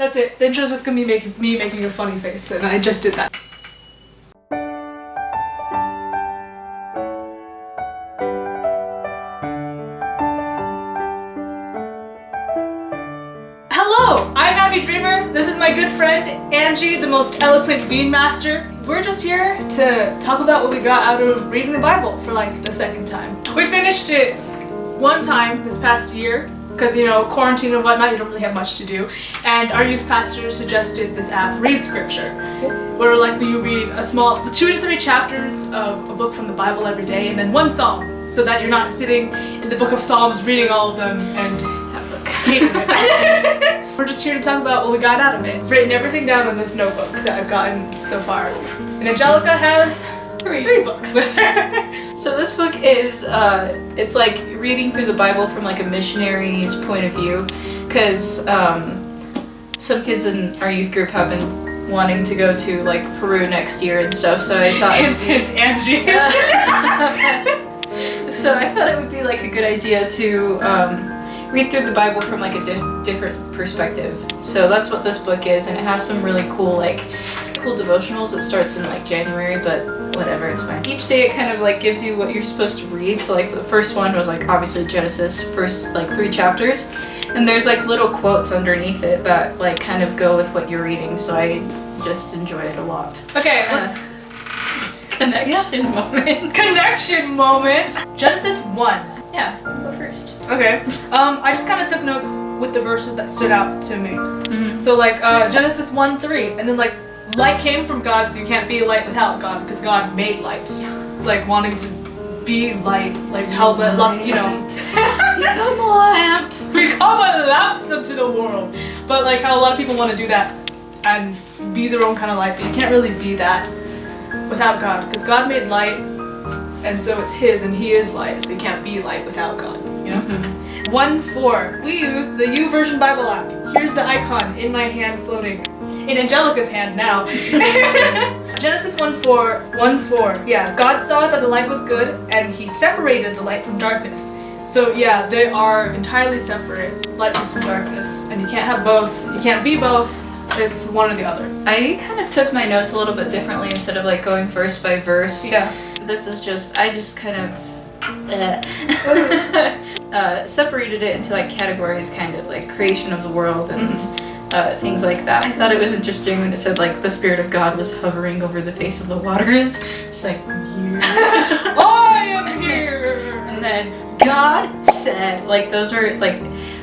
That's it. The intro's just gonna be me making a funny face, and I just did that. Hello, I'm Abby Dreamer. This is my good friend Angie, the most eloquent bean master. We're just here to talk about what we got out of reading the Bible for like the second time. We finished it one time this past year, because quarantine and whatnot, you don't really have much to do. And our youth pastor suggested this app, Read Scripture, where like you read a small 2 to 3 chapters of a book from the Bible every day, and then one psalm, so that you're not sitting in the book of Psalms reading all of them and hating it. We're just here to talk about what we got out of it. I've written everything down in this notebook that I've gotten so far. And Angelica has 3 books with her. So this book is, it's like reading through the Bible from like a missionary's point of view, because some kids in our youth group have been wanting to go to like Peru next year and stuff, so I thought it's Angie. So I thought it would be like a good idea to read through the Bible from like a different perspective. So that's what this book is, and it has some really cool devotionals. It starts in like January, but whatever, it's fine. Each day it kind of like gives you what you're supposed to read. So like the first one was like obviously Genesis, first like 3 chapters, and there's like little quotes underneath it that like kind of go with what you're reading. So I just enjoy it a lot. Okay, let's connection moment. Connection moment. Genesis 1. Yeah, go first. Okay. I just kind of took notes with the verses that stood out to me. Mm-hmm. So like Genesis 1:3, and then like light came from God, so you can't be light without God, because God made light. Yeah. Like wanting to be light, like how lots of, become a lamp. Become a lamp to the world. But like how a lot of people want to do that and be their own kind of light, but you can't really be that without God, because God made light, and so it's His, and He is light, so you can't be light without God, Mm-hmm. 1:4. We use the YouVersion Bible app. Here's the icon in my hand floating. In Angelica's hand now. Genesis 1:4. Yeah, God saw that the light was good, and He separated the light from darkness. So yeah, they are entirely separate, lightness from darkness, and you can't have both. You can't be both. It's one or the other. I kind of took my notes a little bit differently instead of like going verse by verse. Yeah. This is just, I just kind of separated it into like categories, kind of like creation of the world and things like that. I thought it was interesting when it said like the Spirit of God was hovering over the face of the waters. Just like, I'm here. I am here. And then God said, like those are like,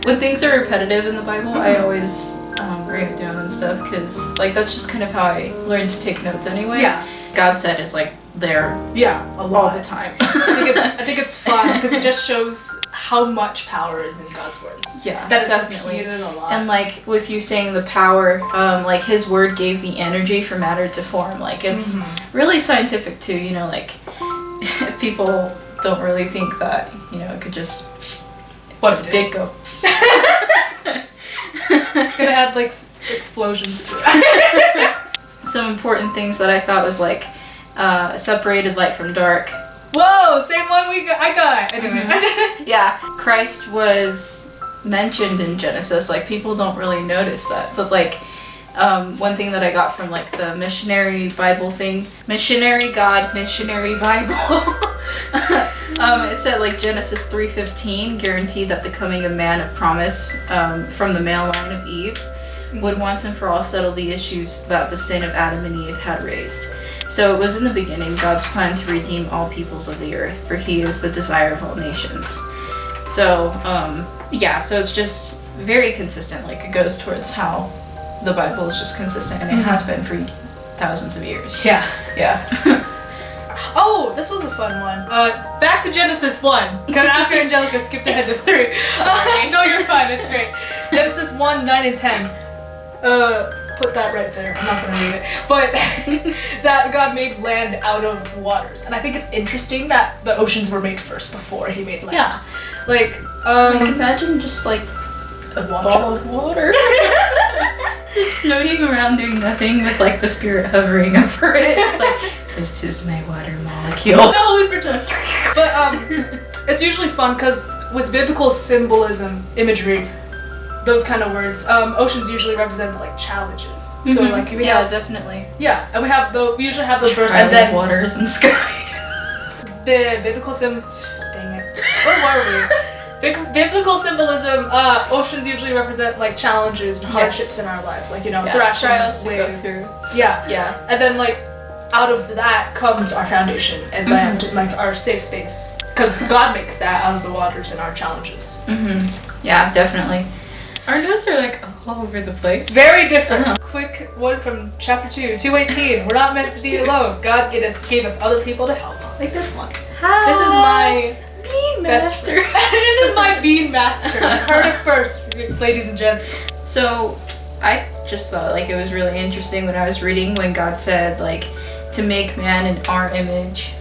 when things are repetitive in the Bible, I always write it down and stuff, because like that's just kind of how I learned to take notes anyway. Yeah. God said is like there all the time. I think it's fun because it just shows how much power is in God's words. Yeah, that is definitely. repeated a lot. And like with you saying the power, like His word gave the energy for matter to form. Like it's really scientific too. Like people don't really think that it could just did go. Gonna add like explosions to it. Some important things that I thought was like separated light from dark. Whoa, same one I got. Anyway. Yeah, Christ was mentioned in Genesis. Like people don't really notice that, but like one thing that I got from like the missionary Bible thing, missionary God, missionary Bible. It said like Genesis 3:15 guaranteed that the coming of man of promise from the male line of Eve would once and for all settle the issues that the sin of Adam and Eve had raised. So it was in the beginning God's plan to redeem all peoples of the earth, for He is the desire of all nations. So so it's just very consistent. Like it goes towards how the Bible is just consistent, and it has been for thousands of years. Yeah. Oh, Oh, this was a fun one. Back to Genesis 1, because after Angelica skipped ahead to 3. Sorry. No, you're fine, it's great. Genesis 1, 9, and 10. Put that right there. I'm not gonna read it. But that God made land out of waters. And I think it's interesting that the oceans were made first before He made land. Yeah. Like imagine just like a ball of water. Just floating around doing nothing with like the Spirit hovering over it. Just like, this is my water molecule. The Holy Spirit. But it's usually fun because with biblical symbolism, imagery, those kind of words. Oceans usually represents like challenges. So like we have, definitely. yeah, and we usually have those verses, Trial and then of waters and sky. the biblical dang it, where were we? Biblical symbolism, oceans usually represent like challenges and hardships in our lives, like, you know, thrashing trials to waves. go through. Yeah. And then like out of that comes our foundation and land, and like our safe space, because God makes that out of the waters and our challenges. Yeah, definitely. Our notes are like all over the place. Very different. Quick one from chapter 2:18. We're not meant to be alone. God gave us other people to help. Like this one. This is my bean best master. This is my bean master. I heard it first, ladies and gents. So I just thought like it was really interesting when I was reading when God said like to make man in our image,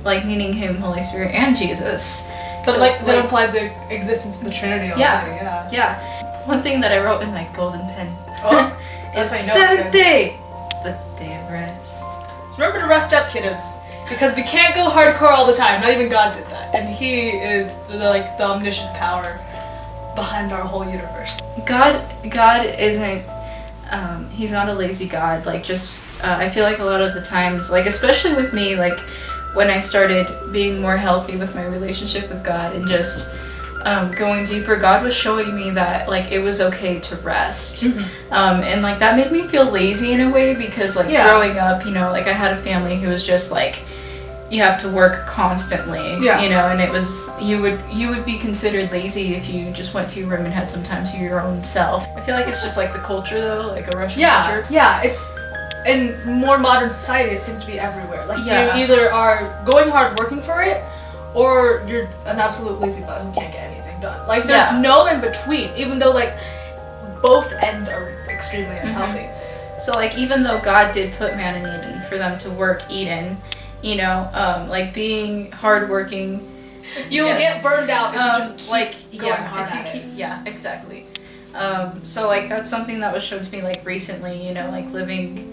like meaning him, Holy Spirit, and Jesus. But so, like that implies the existence of the Trinity already. Yeah. One thing that I wrote in my golden pen is that's how you know seventh day. It's the day of rest. So remember to rest up, kiddos. Because we can't go hardcore all the time. Not even God did that. And He is the omniscient power behind our whole universe. God isn't, He's not a lazy God. Like just, I feel like a lot of the times, like especially with me, like when I started being more healthy with my relationship with God and just going deeper, God was showing me that like it was okay to rest. And like that made me feel lazy in a way because like growing up, you know, like I had a family who was just like, you have to work constantly, you know, and it was, you would be considered lazy if you just went to your room and had some time to your own self. I feel like it's just like the culture though, like a Russian culture. Yeah, it's, in more modern society, it seems to be everywhere. Like you either are going hard working for it, or you're an absolute lazy butt who can't get anything done. Like there's no in between, even though like both ends are extremely unhealthy. So like even though God did put man in Eden for them to work Eden, you know, like being hardworking, you will get burned out if you just keep like going hard if you at keep it. Yeah, exactly. So like that's something that was shown to me like recently, you know, like living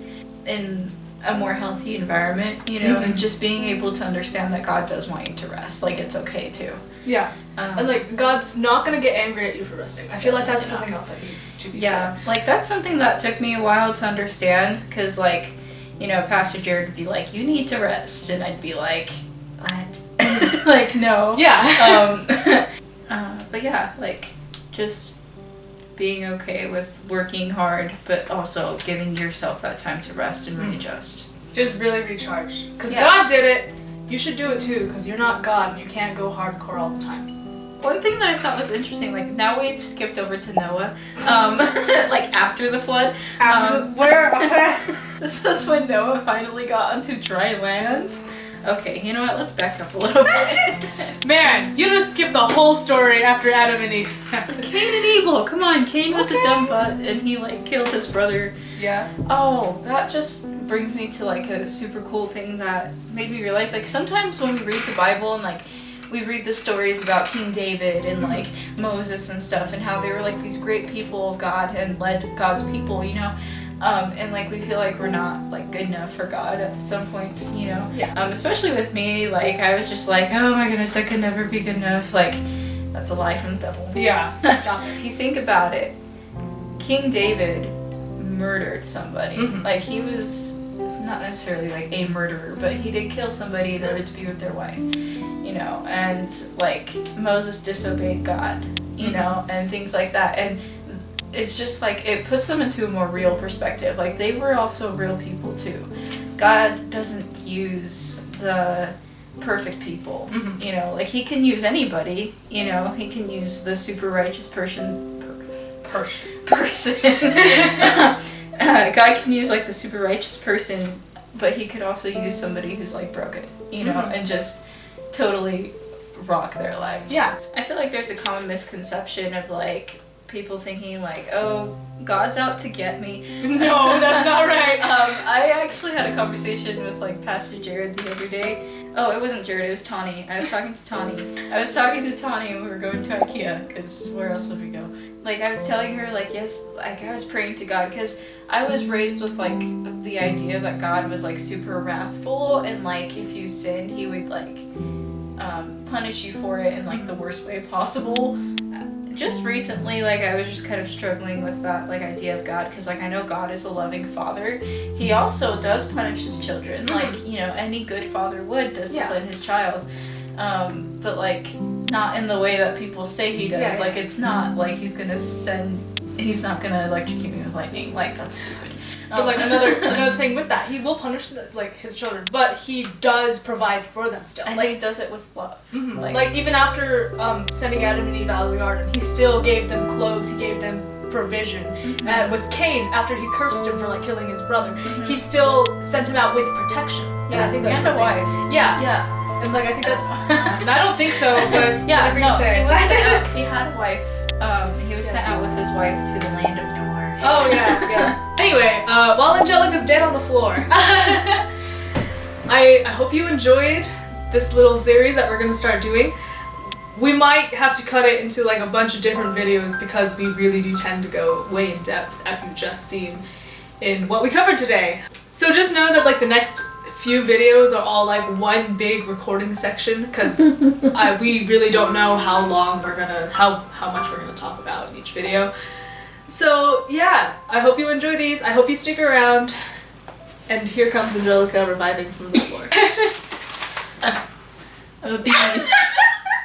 in a more healthy environment, you know, and just being able to understand that God does want you to rest. Like it's okay too. Yeah. And like God's not gonna get angry at you for resting. I feel like that's something else that needs to be said. Like that's something that took me a while to understand because like, you know, Pastor Jared would be like, you need to rest, and I'd be like, what? Like no. But yeah, like just being okay with working hard, but also giving yourself that time to rest and readjust. Just really recharge. Because God did it, you should do it too, because you're not God and you can't go hardcore all the time. One thing that I thought was interesting, like now we've skipped over to Noah, like after the flood. This was when Noah finally got onto dry land. Okay, you know what? Let's back up a little bit. Man, you just skipped the whole story after Adam and Eve. Cain and Abel. Come on, Cain was a dumb butt, and he like killed his brother. Yeah. Oh, that just brings me to like a super cool thing that made me realize, like sometimes when we read the Bible and like we read the stories about King David and like Moses and stuff, and how they were like these great people of God and led God's people, you know. And like we feel like we're not like good enough for God at some points, you know. Especially with me, like I was just like, oh my goodness, I could never be good enough. Like that's a lie from the devil. Yeah, stop it. If you think about it, King David murdered somebody. Like he was not necessarily like a murderer, but he did kill somebody in order to be with their wife, you know. And like Moses disobeyed God, you know, and things like that. And it's just like it puts them into a more real perspective. Like they were also real people too. God doesn't use the perfect people, you know. Like he can use anybody, you know. He can use the super righteous person. God can use like the super righteous person, but he could also use somebody who's like broken, you know, and just totally rock their lives. Yeah. I feel like there's a common misconception of like people thinking like, oh, God's out to get me. No, that's not right. I actually had a conversation with like Pastor Jared the other day. Oh, it wasn't Jared, it was Tawny. I was talking to Tawny and we were going to IKEA, because where else would we go? Like I was telling her like, yes, like I was praying to God, because I was raised with like the idea that God was like super wrathful, and like if you sinned he would like punish you for it in like the worst way possible. just recently, like, I was just kind of struggling with that, like, idea of God, because, like, I know God is a loving father. He also does punish his children, like, you know, any good father would discipline his child, but, like, not in the way that people say he does. Like, it's not like he's not gonna electrocute me with lightning. Like, that's stupid. But like another thing with that, he will punish like his children, but he does provide for them still. And like he does it with love. Like even after sending Adam and Eve out of the garden, he still gave them clothes. He gave them provision. With Cain, after he cursed him for like killing his brother, he still sent him out with protection. Yeah, I think that's and a wife. Yeah. And like I think that's. I don't think so, but yeah, whatever you say. He was sent out. He had a wife. He was sent out with his wife to the land of Noah. Oh yeah. Anyway, while Angelica's dead on the floor, I hope you enjoyed this little series that we're gonna start doing. We might have to cut it into like a bunch of different videos because we really do tend to go way in depth, as you've just seen in what we covered today. So just know that like the next few videos are all like one big recording section because we really don't know how long we're gonna, how much we're gonna talk about in each video. So yeah, I hope you enjoy these. I hope you stick around. And here comes Angelica reviving from the floor. A bee.